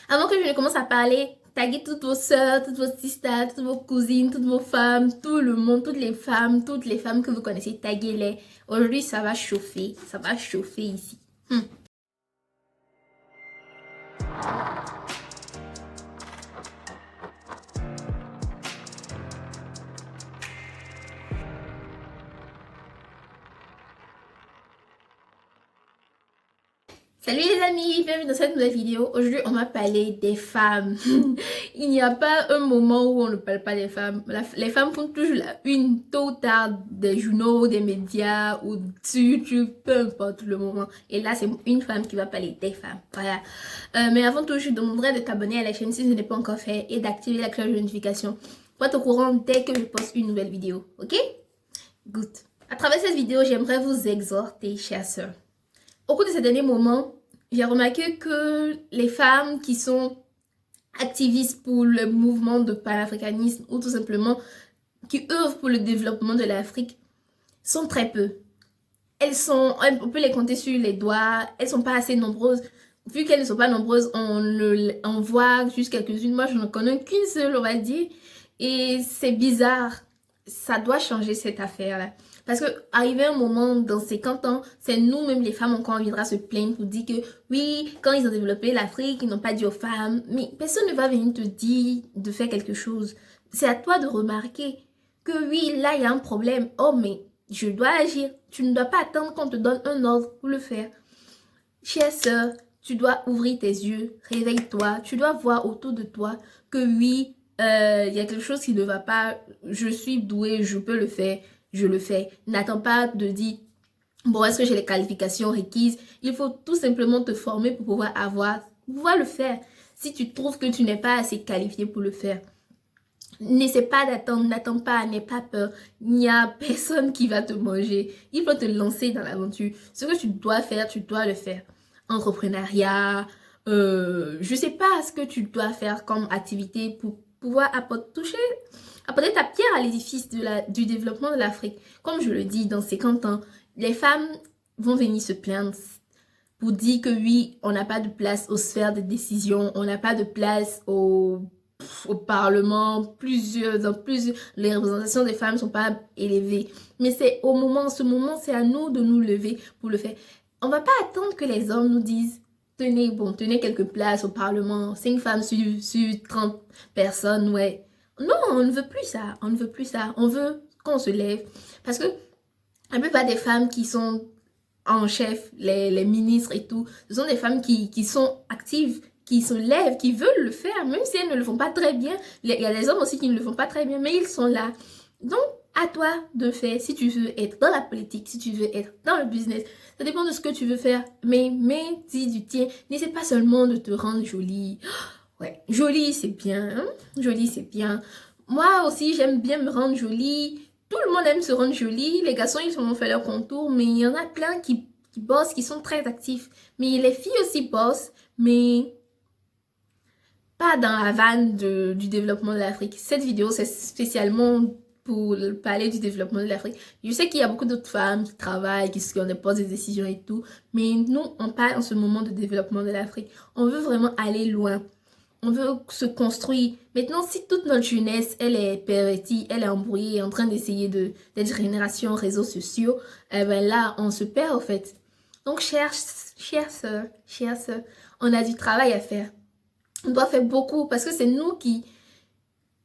Avant que je ne commence à parler, taguez toutes vos soeurs, toutes vos sisters, toutes vos cousines, toutes vos femmes, tout le monde, toutes les femmes que vous connaissez, taguez-les. Aujourd'hui, ça va chauffer ici. Salut les amis, bienvenue dans cette nouvelle vidéo. Aujourd'hui, on va parler des femmes. Il n'y a pas un moment où on ne parle pas des femmes. Les femmes font toujours la une, tôt ou tard, des journaux, des médias ou sur YouTube, peu importe le moment. Et là, c'est une femme qui va parler des femmes. Voilà. Mais avant tout, je te demanderai de t'abonner à la chaîne si ce n'est pas encore fait et d'activer la cloche de notification pour être au courant dès que je poste une nouvelle vidéo. Ok? Good. À travers cette vidéo, j'aimerais vous exhorter, chers sœurs. Au cours de ces derniers moments, j'ai remarqué que les femmes qui sont activistes pour le mouvement de panafricanisme ou tout simplement qui œuvrent pour le développement de l'Afrique sont très peu. On peut les compter sur les doigts, elles sont pas assez nombreuses. Vu qu'elles ne sont pas nombreuses, on voit juste quelques-unes. Moi, je ne connais qu'une seule, on va dire. Et c'est bizarre. Ça doit changer cette affaire-là. Parce que arrivé un moment dans ces 50 ans, c'est nous-mêmes les femmes encore on viendra se plaindre pour dire que oui, quand ils ont développé l'Afrique, ils n'ont pas dit aux femmes. Mais personne ne va venir te dire de faire quelque chose. C'est à toi de remarquer que oui, là il y a un problème. Oh mais je dois agir. Tu ne dois pas attendre qu'on te donne un ordre pour le faire. Chère sœur, tu dois ouvrir tes yeux, réveille-toi. Tu dois voir autour de toi que oui, il y a quelque chose qui ne va pas. Je suis douée, je peux le faire. Je le fais. N'attends pas de dire, bon, est-ce que j'ai les qualifications requises? Il faut tout simplement te former pour pouvoir le faire. Si tu trouves que tu n'es pas assez qualifié pour le faire, n'essaie pas d'attendre, n'attends pas, n'aie pas peur. Il n'y a personne qui va te manger. Il faut te lancer dans l'aventure. Ce que tu dois faire, tu dois le faire. Entrepreneuriat, je sais pas ce que tu dois faire comme activité pour pouvoir apporter ta pierre à l'édifice du développement de l'Afrique. Comme je le dis, dans 50 ans, les femmes vont venir se plaindre pour dire que oui, on n'a pas de place aux sphères de décision, on n'a pas de place au Parlement, les représentations des femmes ne sont pas élevées. Mais c'est ce moment, c'est à nous de nous lever pour le faire. On ne va pas attendre que les hommes nous disent tenez quelques places au Parlement, 5 femmes sur 30 personnes, ouais. Non, on ne veut plus ça, on ne veut plus ça. On veut qu'on se lève. Parce que la plupart des femmes qui sont en chef, les ministres et tout, ce sont des femmes qui sont actives, qui se lèvent, qui veulent le faire, même si elles ne le font pas très bien. Il y a des hommes aussi qui ne le font pas très bien, mais ils sont là. Donc, à toi de faire, si tu veux être dans la politique, si tu veux être dans le business, ça dépend de ce que tu veux faire. Mais dis du tien, n'essaie pas seulement de te rendre jolie. Ouais, jolie c'est bien, hein? Jolie c'est bien. Moi aussi, j'aime bien me rendre jolie. Tout le monde aime se rendre jolie. Les garçons, ils ont fait leur contour, mais il y en a plein qui bossent, qui sont très actifs. Mais les filles aussi bossent, mais pas dans la vanne du développement de l'Afrique. Cette vidéo, c'est spécialement pour parler du développement de l'Afrique. Je sais qu'il y a beaucoup d'autres femmes qui travaillent, qui ont des postes de décision et tout, mais nous, on parle en ce moment de développement de l'Afrique. On veut vraiment aller loin. On veut se construire. Maintenant, si toute notre jeunesse, elle est pervertie, elle est embrouillée, en train d'essayer d'être génération réseaux sociaux, eh ben là, on se perd, au fait. Donc, chère sœur, on a du travail à faire. On doit faire beaucoup parce que c'est nous qui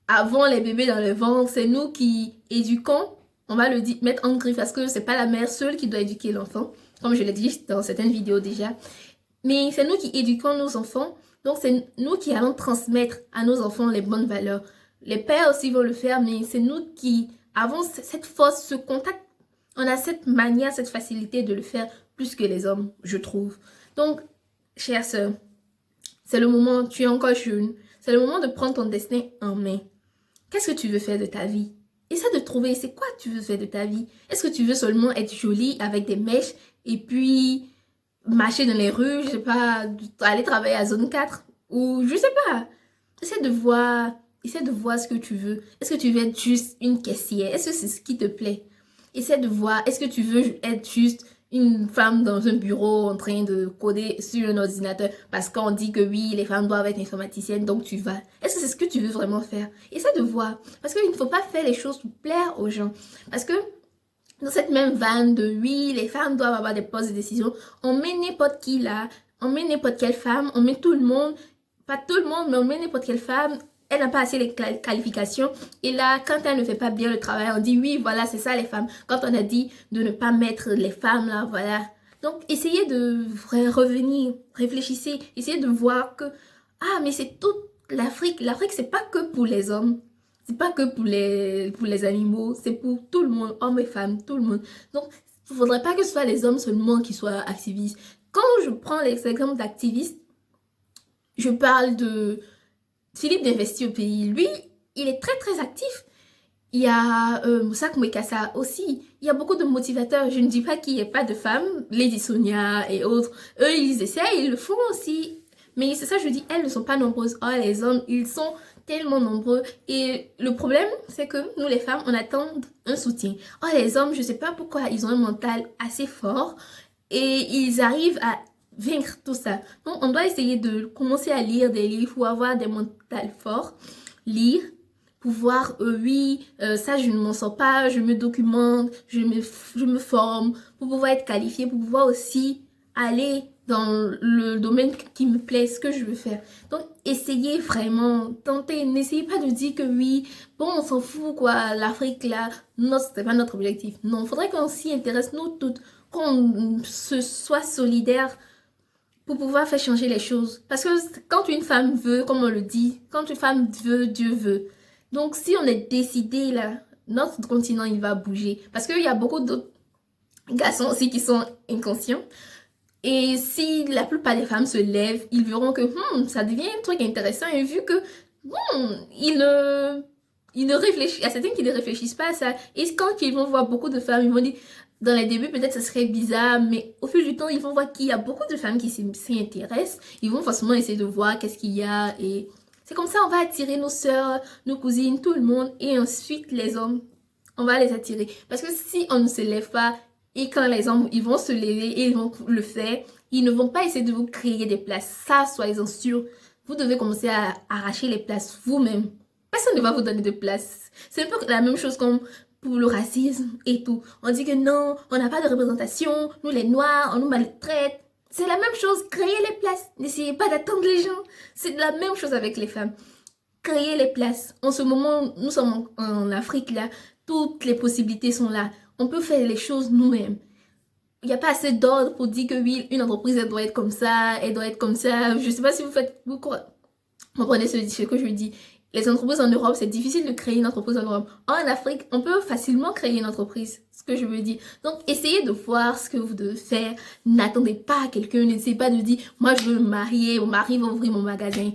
avons les bébés dans le ventre, c'est nous qui éduquons, on va le dire, mettre en griffe parce que c'est pas la mère seule qui doit éduquer l'enfant, comme je l'ai dit dans certaines vidéos déjà. Mais c'est nous qui éduquons nos enfants, donc c'est nous qui allons transmettre à nos enfants les bonnes valeurs. Les pères aussi vont le faire, mais c'est nous qui avons cette force, ce contact. On a cette manière, cette facilité de le faire plus que les hommes, je trouve. Donc, chère sœur, c'est le moment, tu es encore jeune, c'est le moment de prendre ton destin en main. Qu'est-ce que tu veux faire de ta vie? Essaie de trouver, c'est quoi tu veux faire de ta vie? Est-ce que tu veux seulement être jolie avec des mèches et puis marcher dans les rues, je sais pas, aller travailler à zone 4 ou je sais pas. Essaie de voir ce que tu veux. Est-ce que tu veux être juste une caissière? Est-ce que c'est ce qui te plaît? Essaie de voir, est-ce que tu veux être juste une femme dans un bureau en train de coder sur un ordinateur parce qu'on dit que oui, les femmes doivent être informaticiennes, donc tu vas. Est-ce que c'est ce que tu veux vraiment faire? Essaie de voir. Parce qu'il ne faut pas faire les choses pour plaire aux gens. Parce que dans cette même vanne de oui, les femmes doivent avoir des postes de décision, on met n'importe qui là, on met n'importe quelle femme, on met tout le monde, pas tout le monde, mais on met n'importe quelle femme, elle n'a pas assez les qualifications. Et là, quand elle ne fait pas bien le travail, on dit oui, voilà, c'est ça les femmes. Quand on a dit de ne pas mettre les femmes là, voilà. Donc, essayez de revenir, réfléchissez, essayez de voir que, ah, mais c'est toute l'Afrique. L'Afrique, c'est pas que pour les hommes. C'est pas que pour les animaux, c'est pour tout le monde, hommes et femmes, tout le monde. Donc, il ne faudrait pas que ce soit les hommes seulement qui soient activistes. Quand je prends l'exemple d'activistes, je parle de Philippe d'Investir au pays. Lui, il est très très actif. Il y a Moussa Kouekassa aussi. Il y a beaucoup de motivateurs. Je ne dis pas qu'il n'y ait pas de femmes, Lady Sonia et autres. Eux, ils essaient, ils le font aussi. Mais c'est ça, je dis, elles ne sont pas nombreuses. Oh, les hommes, ils sont tellement nombreux. Et le problème, c'est que nous, les femmes, on attend un soutien. Oh, les hommes, je ne sais pas pourquoi, ils ont un mental assez fort. Et ils arrivent à vaincre tout ça. Donc, on doit essayer de commencer à lire des livres ou avoir des mentales forts. Lire, pouvoir, oui, ça je ne m'en sors pas, je me documente, je me forme pour pouvoir être qualifiée, pour pouvoir aussi aller dans le domaine qui me plaît, ce que je veux faire. Donc, essayez vraiment, tentez, n'essayez pas de dire que oui, bon, on s'en fout, quoi, l'Afrique, là, non, c'était pas notre objectif. Non, il faudrait qu'on s'y intéresse, nous toutes, qu'on se soit solidaires pour pouvoir faire changer les choses. Parce que quand une femme veut, comme on le dit, quand une femme veut, Dieu veut. Donc, si on est décidé, là, notre continent, il va bouger. Parce qu'il y a beaucoup d'autres garçons aussi qui sont inconscients. Et si la plupart des femmes se lèvent, ils verront que ça devient un truc intéressant. Et vu que ils ne réfléchissent, il y a certains qui ne réfléchissent pas à ça. Et quand ils vont voir beaucoup de femmes, ils vont dire, dans les débuts, peut-être ça serait bizarre, mais au fil du temps, ils vont voir qu'il y a beaucoup de femmes qui s'y intéressent. Ils vont forcément essayer de voir qu'est-ce qu'il y a. Et c'est comme ça, on va attirer nos sœurs, nos cousines, tout le monde. Et ensuite, les hommes, on va les attirer. Parce que si on ne se lève pas, et quand les hommes, ils vont se lever et ils vont le faire, ils ne vont pas essayer de vous créer des places. Ça, soyez-en sûrs. Vous devez commencer à arracher les places vous-même. Personne ne va vous donner de place. C'est un peu la même chose comme pour le racisme et tout. On dit que non, on n'a pas de représentation, nous les noirs, on nous maltraite. C'est la même chose, créez les places. N'essayez pas d'attendre les gens. C'est la même chose avec les femmes. Créez les places. En ce moment, nous sommes en Afrique là, toutes les possibilités sont là. On peut faire les choses nous-mêmes. Il n'y a pas assez d'ordre pour dire que oui, une entreprise, elle doit être comme ça, elle doit être comme ça. Je ne sais pas si vous comprenez ce que je dis. Les entreprises en Europe, c'est difficile de créer une entreprise en Europe. En Afrique, on peut facilement créer une entreprise, ce que je veux dire. Donc, essayez de voir ce que vous devez faire. N'attendez pas à quelqu'un, n'essayez pas de dire, moi je veux me marier, mon mari va ouvrir mon magasin.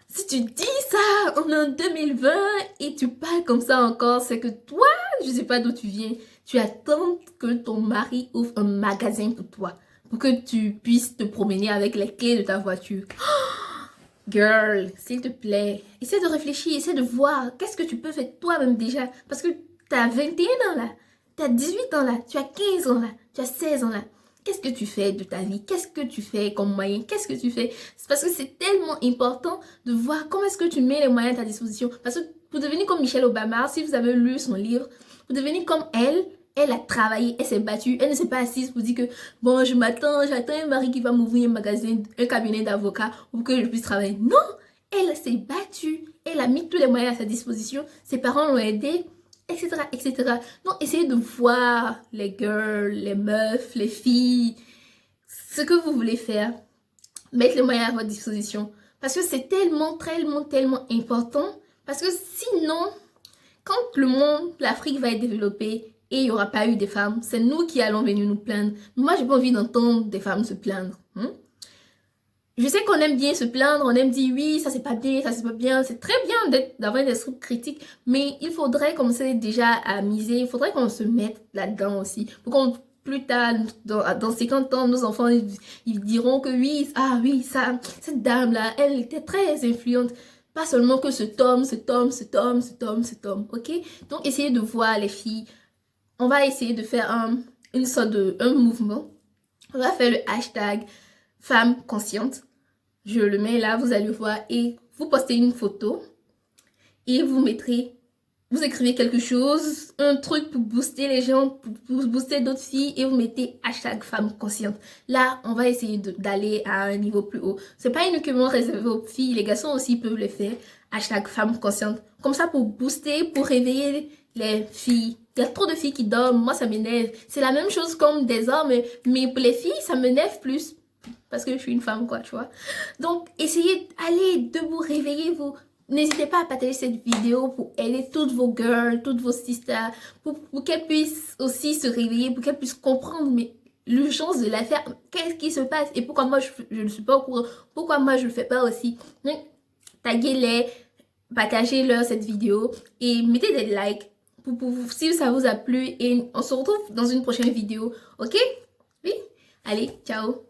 Si tu dis ça, on est en 2020 et tu parles comme ça encore, c'est que toi, je sais pas d'où tu viens. Tu attends que ton mari ouvre un magasin pour toi, pour que tu puisses te promener avec les clés de ta voiture. Girl, s'il te plaît, essaie de réfléchir, essaie de voir qu'est-ce que tu peux faire toi-même déjà. Parce que tu as 21 ans là, tu as 18 ans là, tu as 15 ans là, tu as 16 ans là. Qu'est-ce que tu fais de ta vie? Qu'est-ce que tu fais comme moyen? Qu'est-ce que tu fais? C'est parce que c'est tellement important de voir comment est-ce que tu mets les moyens à ta disposition. Parce que pour devenir comme Michelle Obama, si vous avez lu son livre, pour devenir comme elle a travaillé, elle s'est battue, elle ne s'est pas assise pour dire que bon, j'attends un mari qui va m'ouvrir un magasin, un cabinet d'avocats pour que je puisse travailler. Non, elle s'est battue, elle a mis tous les moyens à sa disposition, ses parents l'ont aidée, etc., etc. Donc, essayez de voir les girls, les meufs, les filles, ce que vous voulez faire, mettre les moyens à votre disposition. Parce que c'est tellement, tellement, tellement important. Parce que sinon, quand le monde, l'Afrique va être développée et il n'y aura pas eu des femmes, c'est nous qui allons venir nous plaindre. Moi, j'ai pas envie d'entendre des femmes se plaindre. Je sais qu'on aime bien se plaindre, on aime dire oui, ça c'est pas bien, ça c'est pas bien. C'est très bien d'avoir des trucs critiques, mais il faudrait commencer déjà à miser, il faudrait qu'on se mette là-dedans aussi. Pour qu'on, plus tard, dans 50 ans, nos enfants, ils diront que oui, ah oui, ça, cette dame-là, elle était très influente. Pas seulement que cet homme, ok? Donc, essayez de voir les filles. On va essayer de faire une sorte de un mouvement. On va faire le hashtag femme consciente. Je le mets là, vous allez voir et vous postez une photo et vous écrivez quelque chose, un truc pour booster les gens, pour booster d'autres filles et vous mettez hashtag femme consciente. Là, on va essayer d'aller à un niveau plus haut. C'est pas uniquement réservé aux filles, les garçons aussi peuvent le faire. Hashtag femme consciente. Comme ça pour booster, pour réveiller les filles. Il y a trop de filles qui dorment, moi ça m'énerve. C'est la même chose comme des hommes, mais pour les filles, ça m'énerve plus. Parce que je suis une femme, quoi, tu vois. Donc, essayez, allez debout, réveillez-vous. N'hésitez pas à partager cette vidéo pour aider toutes vos girls, toutes vos sisters, pour qu'elles puissent aussi se réveiller, pour qu'elles puissent comprendre mais l'urgence de l'affaire, qu'est-ce qui se passe et pourquoi moi je ne suis pas au courant, pourquoi moi je ne le fais pas aussi. Donc, taguez-les, partagez-leur cette vidéo et mettez des likes si ça vous a plu et on se retrouve dans une prochaine vidéo, ok? Oui? Allez, ciao!